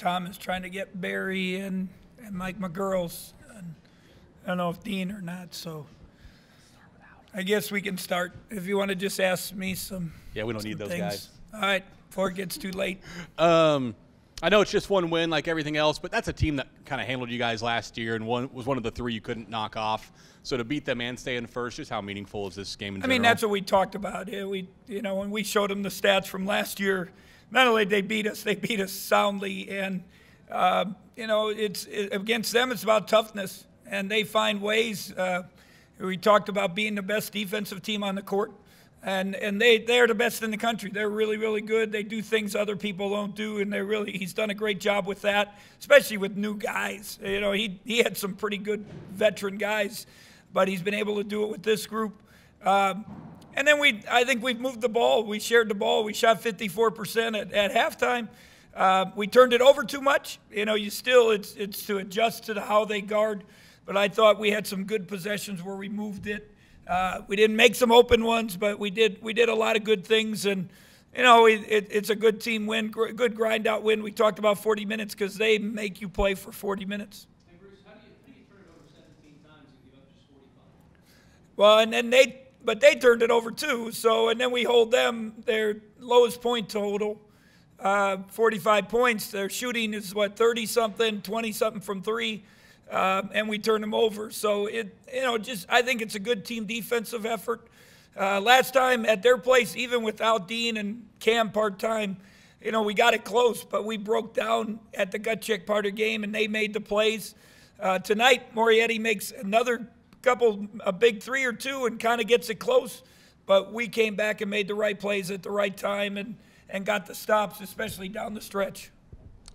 Tom is trying to get Barry and Mike McGurls. And I don't know if Dean or not, so I guess we can start. If you want to just ask me some. Yeah, we don't need those things. guys. All right, before it gets too late. I know it's just one win like everything else, but that's a team that kind of handled you guys last year and was one of the three you couldn't knock off. So to beat them and stay in first, just how meaningful is this game in general? I mean, that's what we talked about. Yeah, when we showed them the stats from last year, not only did they beat us soundly. And, it's against them, it's about toughness. And they find ways. We talked about being the best defensive team on the court. And they're the best in the country. They're really, really good. They do things other people don't do, and he's done a great job with that, especially with new guys. He had some pretty good veteran guys, but he's been able to do it with this group. And then I think we've moved the ball. We shared the ball. We shot 54% at halftime. We turned it over too much. It's to adjust to how they guard. But I thought we had some good possessions where we moved it. We didn't make some open ones, but we did a lot of good things, and it's a good team win, good grind out win. We talked about 40 minutes because they make you play for 40 minutes. Hey Bruce, how do you turn it over 17 times and give up just 45? Well, and then they turned it over too. So and then we hold them their lowest point total, 45 points. Their shooting is 30-something, 20-something from three. And we turn them over. So I think it's a good team defensive effort. Last time at their place, even without Dean and Cam part-time, we got it close, but we broke down at the gut check part of the game, and they made the plays. Tonight, Morietti makes another a big three or two and kind of gets it close, but we came back and made the right plays at the right time and got the stops, especially down the stretch.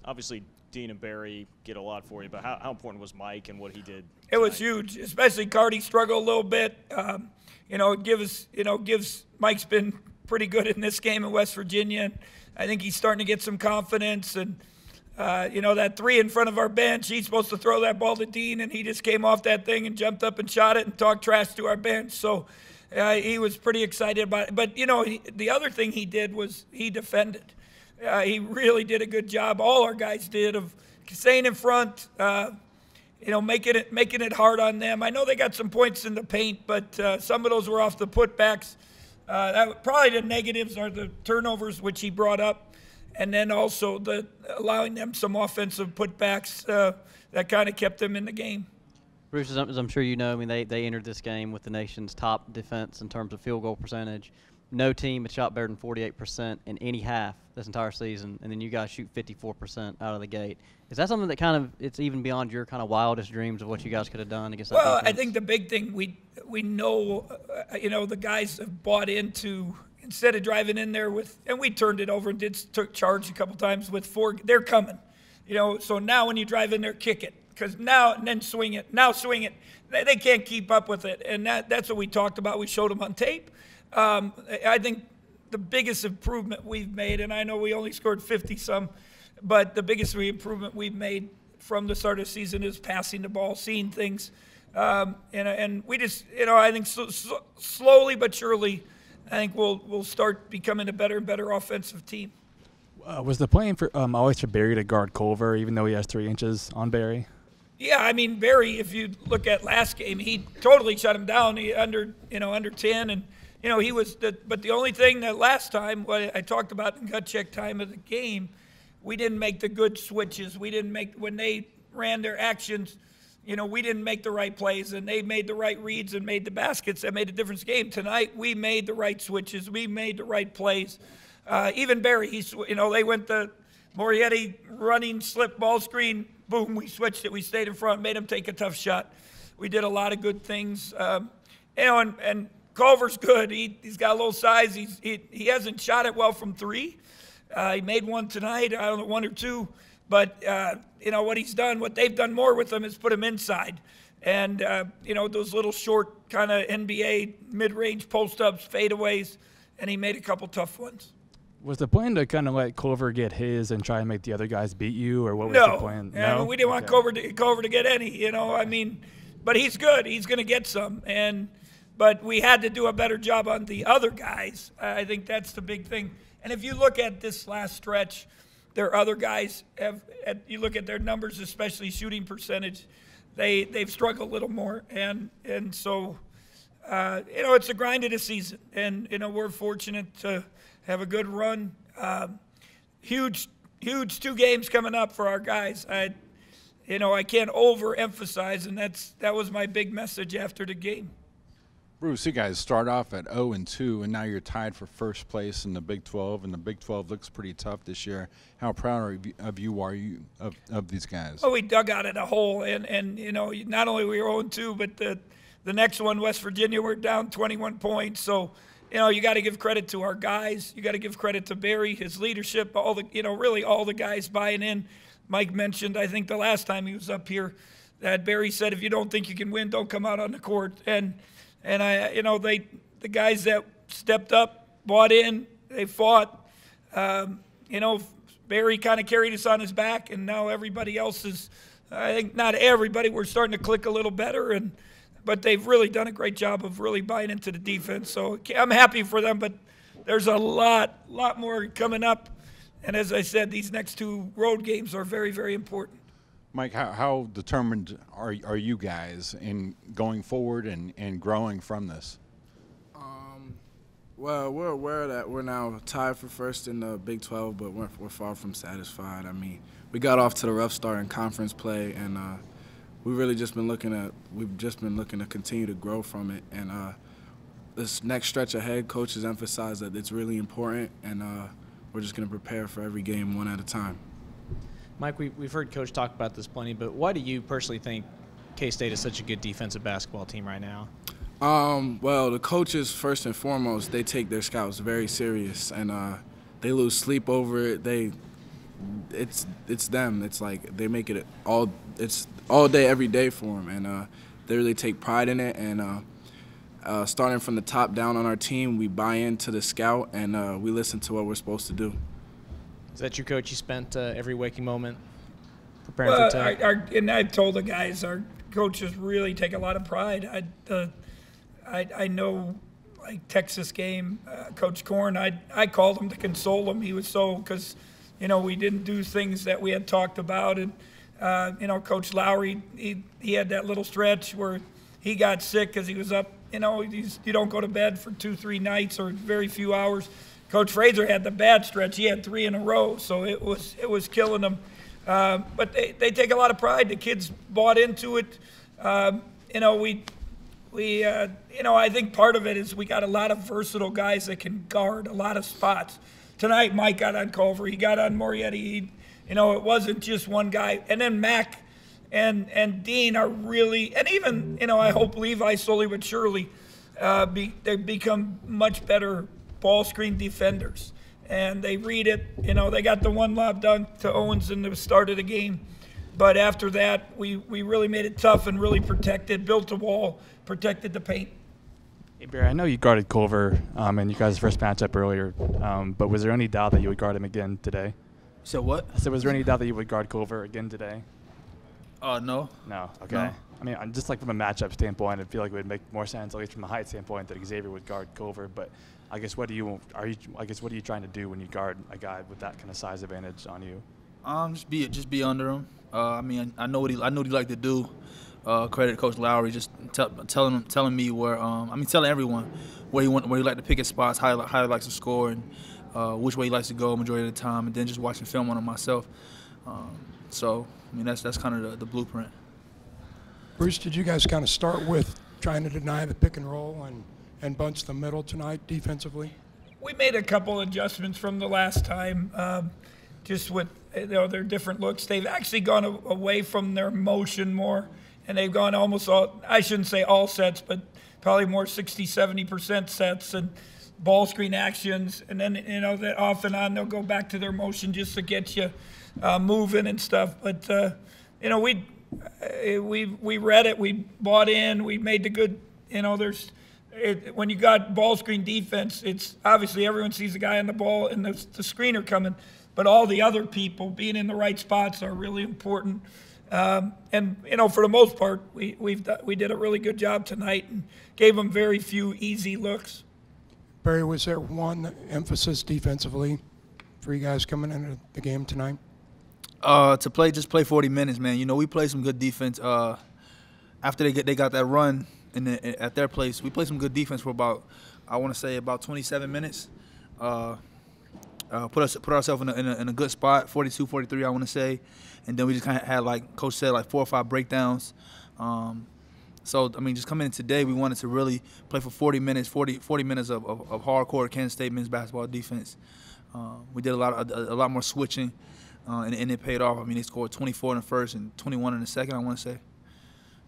Obviously, Dean and Barry get a lot for you, but how important was Mike and what he did tonight? It was huge, especially Cardi struggled a little bit. Gives Mike's been pretty good in this game in West Virginia. And I think he's starting to get some confidence. And, that three in front of our bench, he's supposed to throw that ball to Dean, and he just came off that thing and jumped up and shot it and talked trash to our bench. So he was pretty excited about it. But, the other thing he did was he defended. He really did a good job. All our guys did of staying in front, making it hard on them. I know they got some points in the paint, but some of those were off the putbacks. Probably the negatives are the turnovers, which he brought up, and then also allowing them some offensive putbacks that kind of kept them in the game. Bruce, as I'm sure you know, they entered this game with the nation's top defense in terms of field goal percentage. No team had shot better than 48% in any half this entire season, and then you guys shoot 54% out of the gate. Is that something that it's even beyond your kind of wildest dreams of what you guys could have done against that defense? Well, I think the big thing we know, the guys have bought into, instead of driving in there and we turned it over and took charge a couple times with four. They're coming, So now when you drive in there, kick it, and then swing it. Now swing it. They can't keep up with it, and that's what we talked about. We showed them on tape. I think the biggest improvement we've made, and I know we only scored 50-some, but the biggest improvement we've made from the start of the season is passing the ball, seeing things. And we just, I think slowly but surely, I think we'll start becoming a better and better offensive team. Was the plan always for Barry to guard Culver, even though he has 3 inches on Barry? Yeah, Barry, if you look at last game, he totally shut him down. He under 10, and he was but the only thing that last time, what I talked about in gut check time of the game, we didn't make the good switches. We didn't make, when they ran their actions, we didn't make the right plays, and they made the right reads and made the baskets that made a difference game. Tonight, we made the right switches. We made the right plays. Even Barry, they went the Morietti running slip ball screen, boom, we switched it. We stayed in front, made him take a tough shot. We did a lot of good things. And Culver's good. He's got a little size. He hasn't shot it well from three. He made one tonight, I don't know, 1 or 2. But, what they've done more with him is put him inside. And, those little short kind of NBA mid-range post-ups, fadeaways, and he made a couple tough ones. Was the plan to kind of let Culver get his and try and make the other guys beat you, or what was the plan? No, we didn't want Culver to get any, but he's good. He's going to get some. But we had to do a better job on the other guys. I think that's the big thing. And if you look at this last stretch, their other guys have. You look at their numbers, especially shooting percentage, they've struggled a little more, and so it's a grind of the season, and we're fortunate to have a good run. Huge 2 games coming up for our guys. I can't overemphasize, and that was my big message after the game. Bruce, you guys start off at 0-2, and now you're tied for first place in the Big 12, and the Big 12 looks pretty tough this year. How proud are you of these guys? Oh, we dug out of the hole, and not only we were 0-2, but the next one, West Virginia, we're down 21 points. So, you got to give credit to our guys. You got to give credit to Barry, his leadership, really all the guys buying in. Mike mentioned, I think the last time he was up here, that Barry said, if you don't think you can win, don't come out on the court. And the guys that stepped up, bought in, they fought. Barry kind of carried us on his back, and now everybody else is. I think not everybody. We're starting to click a little better, but they've really done a great job of really buying into the defense. So I'm happy for them, but there's a lot more coming up. And as I said, these next 2 road games are very, very important. Mike, how determined are you guys in going forward and growing from this? Well, we're aware that we're now tied for first in the Big 12, but we're far from satisfied. I mean, we got off to the rough start in conference play, and we've just been looking to continue to grow from it. And this next stretch ahead, coaches emphasize that it's really important, and we're just going to prepare for every game one at a time. Mike, we've heard Coach talk about this plenty, but why do you personally think K-State is such a good defensive basketball team right now? Well, the coaches, first and foremost, they take their scouts very serious, and they lose sleep over it. It's them. It's like they make it it's all day, every day for them, and they really take pride in it. And starting from the top down on our team, we buy into the scout, and we listen to what we're supposed to do. Is that your coach? You spent every waking moment preparing for tonight? And I've told the guys, our coaches really take a lot of pride. I know, like Texas game, Coach Korn, I called him to console him. He was because, we didn't do things that we had talked about. And, Coach Lowry, he had that little stretch where he got sick because he was up. You don't go to bed for 2-3 nights or very few hours. Coach Fraser had the bad stretch. He had 3 in a row, so it was killing him. But they take a lot of pride. The kids bought into it. I think part of it is we got a lot of versatile guys that can guard a lot of spots. Tonight, Mike got on Culver. He got on Morietti. It wasn't just one guy. And then Mac and Dean are really, and even, I hope Levi slowly but surely, they become much better ball screen defenders. And they read it. They got the one lob dunk to Owens in the start of the game. But after that, we really made it tough and really protected, built a wall, protected the paint. Hey, Barry, I know you guarded Culver in you guys' first matchup earlier, but was there any doubt that you would guard him again today? So what? So was there any doubt that you would guard Culver again today? No. No? Okay. No. I mean, just like from a matchup standpoint, I feel like it would make more sense, at least from a height standpoint, that Xavier would guard Culver. But I guess what are you trying to do when you guard a guy with that kind of size advantage on you? Just be under him. I mean, I know what he like to do. Credit to Coach Lowry, just telling me where. Telling everyone where he like to pick his spots, how he likes to score, and which way he likes to go majority of the time, and then just watching film on him myself. That's kind of the blueprint. Bruce, did you guys kind of start with trying to deny the pick and roll and bunch the middle tonight defensively? We made a couple adjustments from the last time, just with their different looks. They've actually gone away from their motion more, and they've gone almost all, I shouldn't say all sets, but probably more 60-70% sets and ball screen actions. And then, that off and on, they'll go back to their motion just to get you moving and stuff. But, we read it, we bought in, we made the good, when you got ball screen defense, it's obviously everyone sees the guy on the ball and the screener coming, but all the other people being in the right spots are really important. For the most part, we did a really good job tonight and gave them very few easy looks. Barry, was there one emphasis defensively for you guys coming into the game tonight? To just play 40 minutes, man. You know, we played some good defense. After they got that run at their place, we played some good defense for about 27 minutes. Put ourselves in a good spot, 42, 43, I want to say, and then we just kind of had, like Coach said, like 4 or 5 breakdowns. So I mean, just coming in today, we wanted to really play for 40 minutes, 40 minutes of hardcore Kansas State men's basketball defense. We did a lot more switching, and it paid off. I mean, they scored 24 in the first and 21 in the second, I want to say.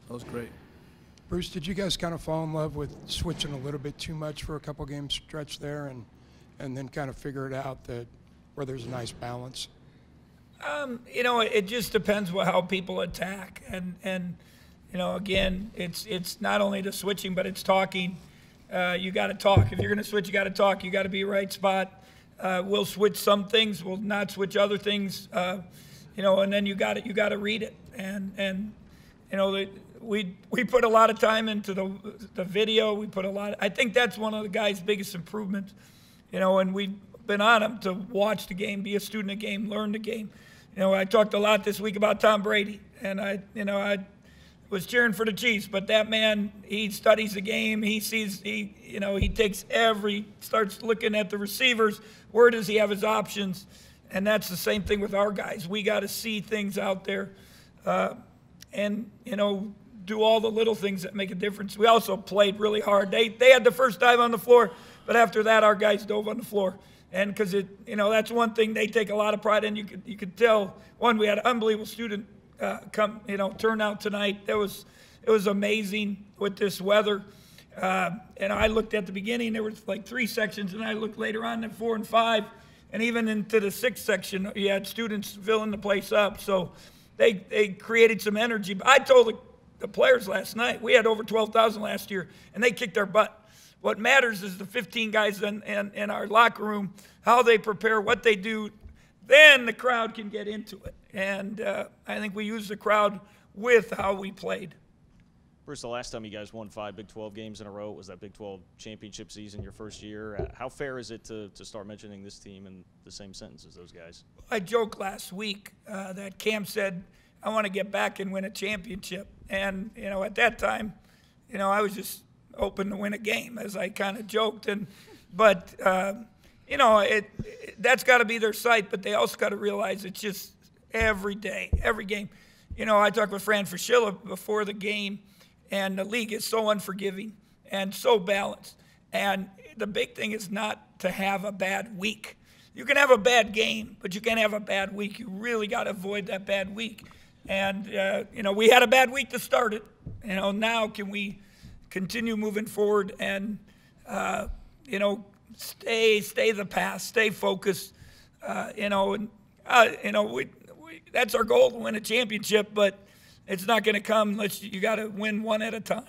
That was great. Bruce, did you guys kind of fall in love with switching a little bit too much for a couple game stretch there, and then kind of figure it out where there's a nice balance? You know, it just depends how people attack, and you know, again, it's not only the switching, but it's talking. You got to talk. If you're going to switch, you got to talk. You got to be right spot. We'll switch some things. We'll not switch other things. You know, and then you got to read it. And you know, we put a lot of time into the video. We put a lot. I think that's one of the guys' biggest improvements. You know, and we've been on him to watch the game, be a student of the game, learn the game. You know, I talked a lot this week about Tom Brady, and I was cheering for the Chiefs, but that man, he studies the game. He sees, he starts looking at the receivers. Where does he have his options? And that's the same thing with our guys. We got to see things out there, and you know, do all the little things that make a difference. We also played really hard. They had the first dive on the floor, but after that, our guys dove on the floor. And because you know, that's one thing they take a lot of pride in. You could tell. One, we had an unbelievable student turnout tonight. It was amazing with this weather. And I looked at the beginning, there was like 3 sections, and I looked later on at 4 and 5, and even into the 6th section, you had students filling the place up. So they created some energy. But I told the players last night, we had over 12,000 last year, and they kicked our butt. What matters is the 15 guys in our locker room, how they prepare, what they do. Then the crowd can get into it. And I think we used the crowd with how we played. Bruce, the last time you guys won 5 Big 12 games in a row was that Big 12 championship season, your first year. How fair is it to start mentioning this team in the same sentence as those guys? I joked last week that Cam said, I want to get back and win a championship. And, you know, at that time, you know, I was just open to win a game, as I kind of joked. But you know, that's got to be their sight, but they also got to realize it's just every day, every game. You know, I talked with Fran Fraschilla before the game, and the league is so unforgiving and so balanced. And the big thing is not to have a bad week. You can have a bad game, but you can't have a bad week. You really got to avoid that bad week. And, you know, we had a bad week to start it. You know, now can we continue moving forward and, you know, stay the path, stay focused, you know, and, you know, that's our goal, to win a championship, but it's not going to come unless you got to win one at a time.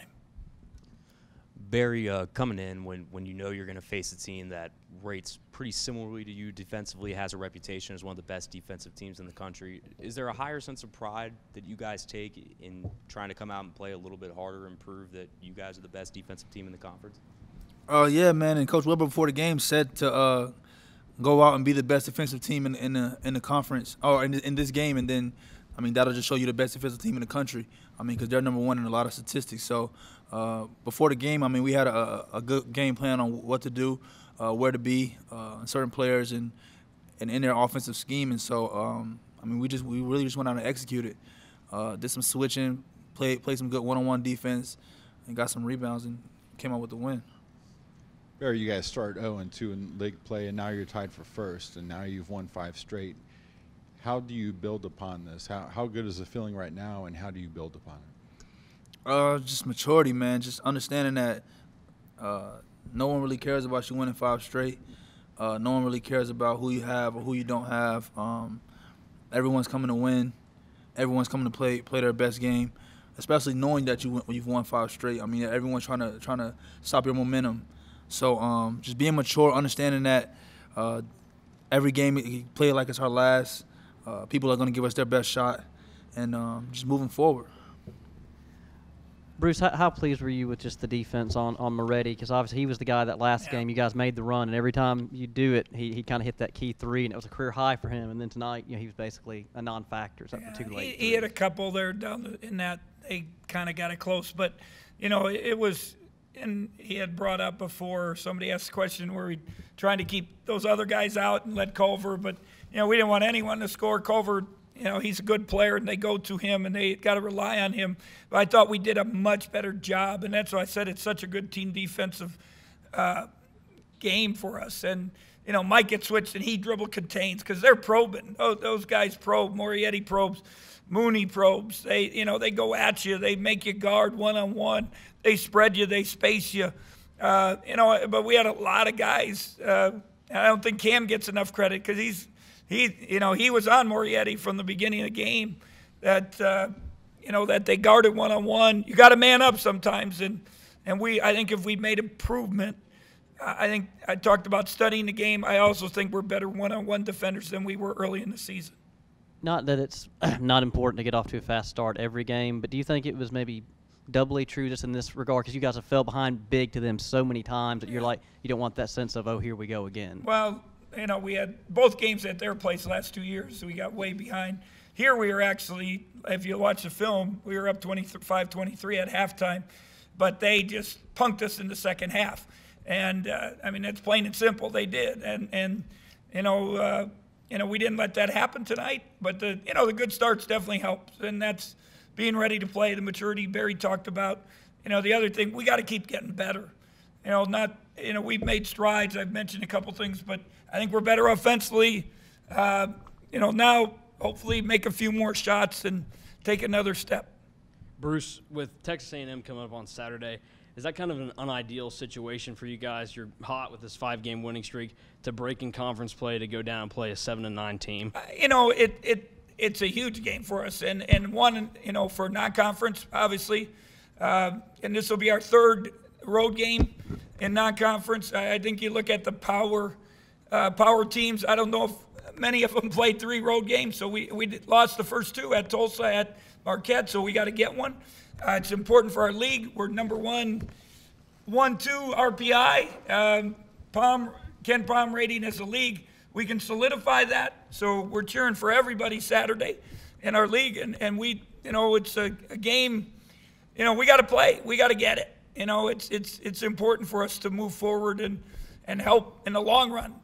Barry, coming in when you know you're going to face a team that rates pretty similarly to you defensively, has a reputation as one of the best defensive teams in the country, is there a higher sense of pride that you guys take in trying to come out and play a little bit harder and prove that you guys are the best defensive team in the conference? Yeah, man. And Coach Weber before the game said to go out and be the best defensive team in the conference or in this game, and then, I mean, that'll just show you the best defensive team in the country. I mean, because they're number 1 in a lot of statistics. So before the game, I mean, we had a good game plan on what to do, where to be, certain players, and in their offensive scheme. And so, I mean, we really just went out and executed. Did some switching, played some good one-on-one defense, and got some rebounds and came out with the win. Barry, you guys start 0-2 in league play, and now you're tied for first, and now you've won 5 straight. How do you build upon this? How good is the feeling right now, and how do you build upon it? Just maturity, man. Just understanding that no one really cares about you winning 5 straight. No one really cares about who you have or who you don't have. Everyone's coming to win. Everyone's coming to play their best game, especially knowing that you've won 5 straight. I mean, everyone's trying to stop your momentum. So just being mature, understanding that every game we play it like it's our last. People are going to give us their best shot, and just moving forward. Bruce, how pleased were you with just the defense on Moretti? Because obviously he was the guy that last game you guys made the run, and every time you do it, he kind of hit that key three, and it was a career high for him. And then tonight, he was basically a non-factor. So too late. He had a couple there down in that they kind of got it close, but it was. And he had brought up before, somebody asked a question where we trying to keep those other guys out and let Culver, but we didn't want anyone to score. Culver, he's a good player, and they go to him, and they got to rely on him. But I thought we did a much better job, and that's why I said it's such a good team defensive game for us. And Mike gets switched, and he dribble contains because they're probing. Those guys probe. Moretti probes. Mooney probes. They go at you. They make you guard one-on-one. They spread you. They space you. But we had a lot of guys. I don't think Cam gets enough credit because he was on Moretti from the beginning of the game. That they guarded one-on-one. You got to man up sometimes, and I think if we made improvement, I think I talked about studying the game. I also think we're better one-on-one defenders than we were early in the season. Not that it's not important to get off to a fast start every game, but do you think it was maybe doubly true just in this regard because you guys have fell behind big to them so many times that you're like, you don't want that sense of, oh, here we go again? Well, we had both games at their place the last 2 years, so we got way behind. Here we were actually, if you watch the film, we were up 25-23 at halftime, but they just punked us in the second half. And, that's plain and simple. They did. And we didn't let that happen tonight, but the good starts definitely helped, and that's being ready to play, the maturity Barry talked about. The other thing, we got to keep getting better. We've made strides. I've mentioned a couple things, but I think we're better offensively. Now hopefully make a few more shots and take another step. Bruce, with Texas A&M coming up on Saturday, is that kind of an unideal situation for you guys? You're hot with this 5-game winning streak to break in conference play to go down and play a 7-9 team. It's a huge game for us, and one, for non-conference, obviously. And this will be our third road game in non-conference. I think you look at the power teams. I don't know if many of them played 3 road games, so we lost the first 2 at Tulsa, at Marquette, so we got to get one. It's important for our league. We're number 1-2 RPI, Ken Palm rating as a league. We can solidify that, so we're cheering for everybody Saturday in our league, and we, it's a game, we got to play, we got to get it. It's important for us to move forward and help in the long run.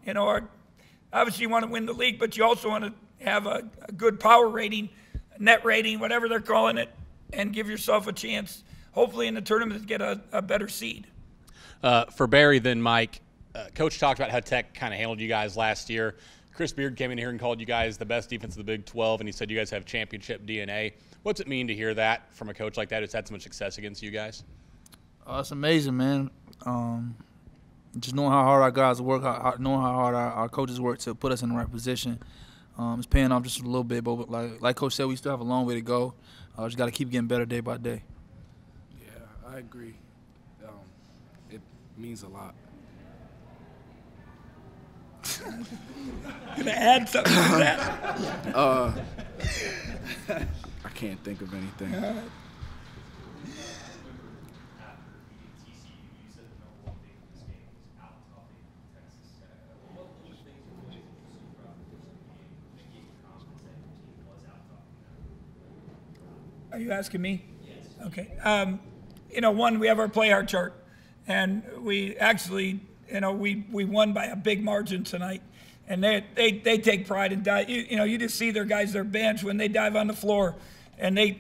Obviously you want to win the league, but you also want to have a good power rating, net rating, whatever they're calling it, and give yourself a chance, hopefully in the tournament, to get a better seed. For Barry, then Mike, Coach talked about how Tech kind of handled you guys last year. Chris Beard came in here and called you guys the best defense of the Big 12, and he said you guys have championship DNA. What's it mean to hear that from a coach like that who's had so much success against you guys? It's amazing, man. Just knowing how hard our guys work, knowing how hard our coaches work to put us in the right position. It's paying off just a little bit, but like Coach said, we still have a long way to go. Just got to keep getting better day by day. Yeah, I agree. It means a lot. Gonna add something to that? I can't think of anything. Are you asking me? Yes. Okay. One, we have our play hard chart, and we actually, we won by a big margin tonight, and they take pride in dive. You just see their guys, their bench when they dive on the floor, and they,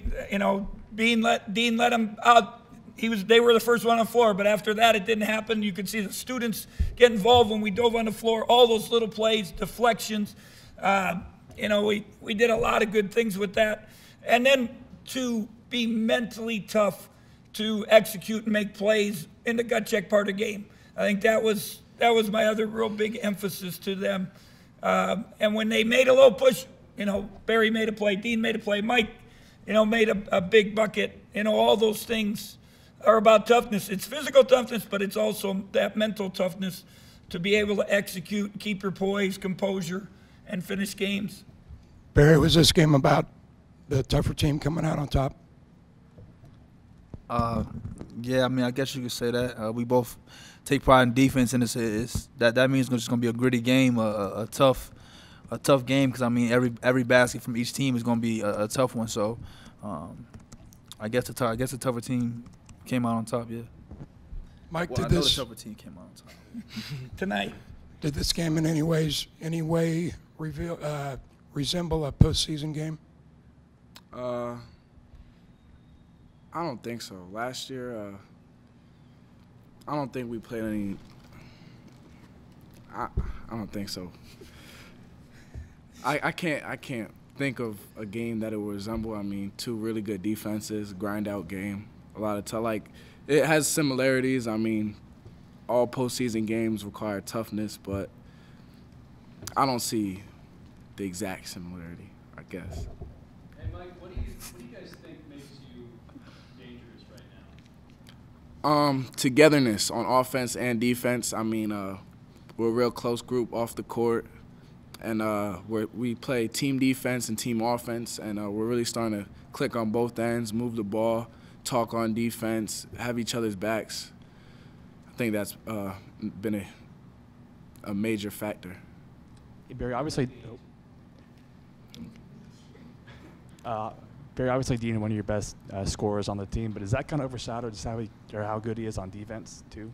Dean let them out. They were the first one on the floor, but after that it didn't happen. You could see the students get involved when we dove on the floor. All those little plays, deflections. We did a lot of good things with that, and then to be mentally tough to execute and make plays in the gut check part of the game. I think that was my other real big emphasis to them. And when they made a little push, Barry made a play, Dean made a play, Mike, made a big bucket. All those things are about toughness. It's physical toughness, but it's also that mental toughness to be able to execute, keep your poise, composure, and finish games. Barry, was this game about the tougher team coming out on top? Yeah, I mean, I guess you could say that. We both take pride in defense, and that means it's just gonna be a gritty game, a tough game. Because I mean, every basket from each team is gonna be a tough one. So, I guess the tougher team came out on top. Yeah. Mike, Well, I know the tougher team came out on top. Tonight. Did this game in any way resemble a postseason game? I don't think so. Last year, I don't think we played any. I don't think so. I can't think of a game that it would resemble. I mean, two really good defenses, grind out game, a lot of it has similarities. I mean, all postseason games require toughness, but I don't see the exact similarity, I guess. Hey, Mike, what do you guys think makes you dangerous right now? Togetherness on offense and defense. I mean, we're a real close group off the court, and we play team defense and team offense, and we're really starting to click on both ends, move the ball, talk on defense, have each other's backs. I think that's been a major factor. Barry, obviously, Dean, one of your best scorers on the team, but does that kind of overshadow just how good he is on defense too?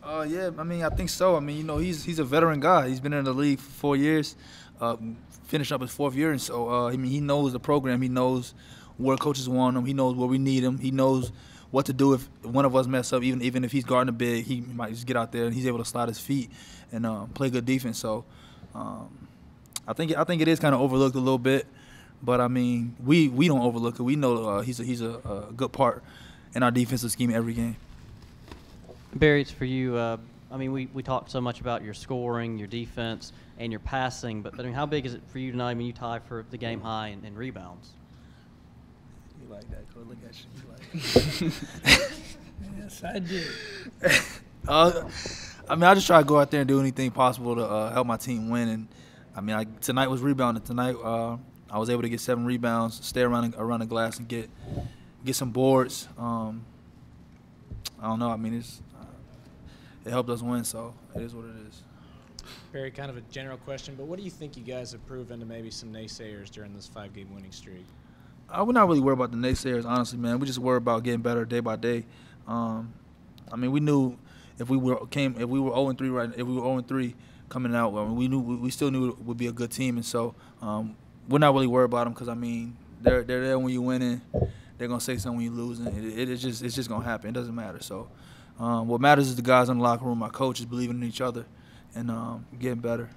Yeah, I mean, I think so. I mean, you know, he's a veteran guy. He's been in the league for 4 years, finished up his 4th year, and so I mean, he knows the program. He knows where coaches want him. He knows where we need him. He knows what to do if one of us mess up. Even if he's guarding a big, he might just get out there and he's able to slide his feet and play good defense. So I think it is kind of overlooked a little bit, but I mean, we don't overlook it. We know he's a good part in our defensive scheme every game. Barry, it's for you. I mean, we talked so much about your scoring, your defense, and your passing, but I mean, how big is it for you tonight when you tie for the game high in rebounds? You like that? Go look at you. Like Yes, I do. I mean, I just try to go out there and do anything possible to help my team win. And I mean, tonight was rebounding. Tonight, I was able to get 7 rebounds, stay around the glass, and get some boards. I don't know. I mean, it helped us win, so it is what it is. Barry, kind of a general question, but what do you think you guys have proven to maybe some naysayers during this 5-game winning streak? We're not really worried about the naysayers, honestly, man. We just worry about getting better day by day. I mean, we knew if we were 0-3 coming out, I mean, we still knew it would be a good team, and so we're not really worried about them because I mean, they're there when you winning. They're gonna say something when you losing. It's just gonna happen. It doesn't matter. So what matters is the guys in the locker room, our coaches believing in each other, and getting better.